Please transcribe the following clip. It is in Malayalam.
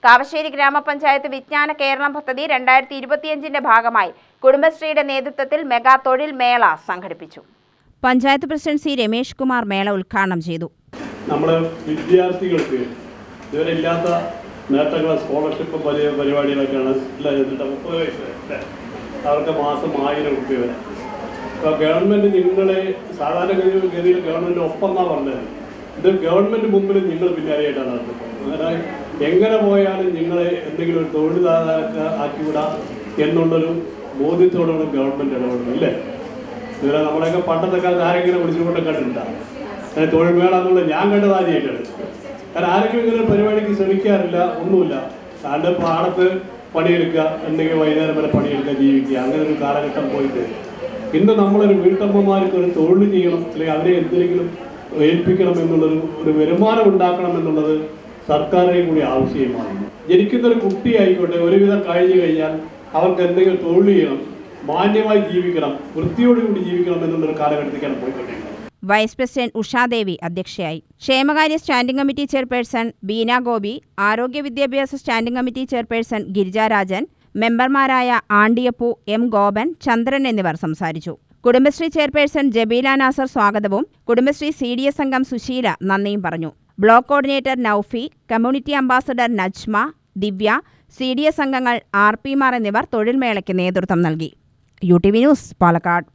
കാവശ്ശേരി ഗ്രാമപഞ്ചായത്ത് വിജ്ഞാന കേരളം പദ്ധതി 2025 ഭാഗമായി കുടുംബശ്രീയുടെ നേതൃത്വത്തിൽ മെഗാ തൊഴിൽ മേള സംഘടിപ്പിച്ചു. പഞ്ചായത്ത് പ്രസിഡന്റ് സി രമേഷ് കുമാർ മേള ഉദ്ഘാടനം ചെയ്തു. നമ്മൾ വിദ്യാർത്ഥികൾക്ക് ഇതുവരെ ഇല്ലാത്ത നേട്ടങ്ങൾ സ്കോളർഷിപ്പ് പരിപാടികളൊക്കെയാണ് അവർക്ക് മാസം 1000 രൂപ വരെ. അപ്പോൾ ഗവൺമെൻറ് നിങ്ങളെ സാധാരണഗതിയിൽ ഗവൺമെൻറ് ഒപ്പം എന്നാണ് പറഞ്ഞത്. ഇത് ഗവൺമെൻറ് മുമ്പിൽ നിങ്ങൾ പിന്നാലെയായിട്ടാണ് നടത്തുന്നത്. അങ്ങനെ എങ്ങനെ പോയാലും നിങ്ങളെ എന്തെങ്കിലും ഒരു തൊഴിലാളർക്ക് ആക്കിവിടാം എന്നുള്ളൊരു ബോധ്യത്തോടാണ് ഗവൺമെൻറ് ഇടപെടുന്നത്, ഇല്ലേ? ഇതുവരെ നമ്മളെയൊക്കെ പണ്ടത്തെ കാലത്ത് ആരെങ്കിലും വിളിച്ചുകൊണ്ട് കണ്ടിട്ടുണ്ടാകും. അങ്ങനെ തൊഴിൽ മേള എന്നുള്ളത് ഞാൻ കണ്ടത് ആദ്യമായിട്ടാണ്. കാരണം ആരെങ്കിലും ഇങ്ങനെ പരിപാടിക്ക് ശ്രമിക്കാറില്ല, ഒന്നുമില്ല. താൻ്റെ പാടത്ത് പണിയെടുക്കുക, എന്തെങ്കിലും വൈകുന്നേരം വരെ പണിയെടുക്കുക, ജീവിക്കുക, അങ്ങനെ ഒരു കാലഘട്ടം പോയിട്ട് ഇന്ന് നമ്മളൊരു വീട്ടമ്മമാർക്ക് ഒരു തൊഴിൽ ചെയ്യണം, അല്ലെങ്കിൽ അവരെ എന്തെങ്കിലും ഏൽപ്പിക്കണം ഒരു വരുമാനം ഉണ്ടാക്കണം എന്നുള്ളത് സർക്കാരിനെ കൂടി ആവശ്യമാണ്. ജനിക്കുന്നൊരു കുട്ടി ആയിക്കോട്ടെ, ഒരുവിധം കഴിഞ്ഞു കഴിഞ്ഞാൽ അവർക്ക് എന്തെങ്കിലും തൊഴിൽ ചെയ്യണം, മാന്യമായി ജീവിക്കണം, വൃത്തിയോടുകൂടി ജീവിക്കണം എന്നുള്ളൊരു കാലഘട്ടത്തിലേക്കാണ് പോയിക്കൊണ്ടിരിക്കുന്നത്. വൈസ് പ്രസിഡന്റ് ഉഷാദേവി അധ്യക്ഷയായി. ക്ഷേമകാര്യ standing committee chairperson Beena Gopi, ആരോഗ്യ വിദ്യാഭ്യാസ സ്റ്റാൻഡിംഗ് കമ്മിറ്റി ചെയർപേഴ്സൺ ഗിരിജാരാജൻ, മെമ്പർമാരായ ആണ്ടിയപ്പു, എം ഗോപൻ, ചന്ദ്രൻ എന്നിവർ സംസാരിച്ചു. കുടുംബശ്രീ ചെയർപേഴ്സൺ ജബീല നാസർ സ്വാഗതവും കുടുംബശ്രീ CDS അംഗം സുശീല നന്ദിയും പറഞ്ഞു. Block coordinator Noufi, community ambassador Najma, Divya, CDS അംഗങ്ങൾ RP മാർ എന്നിവർ തൊഴിൽ മേളയ്ക്ക് നേതൃത്വം നൽകി. UTV news, Palakkad.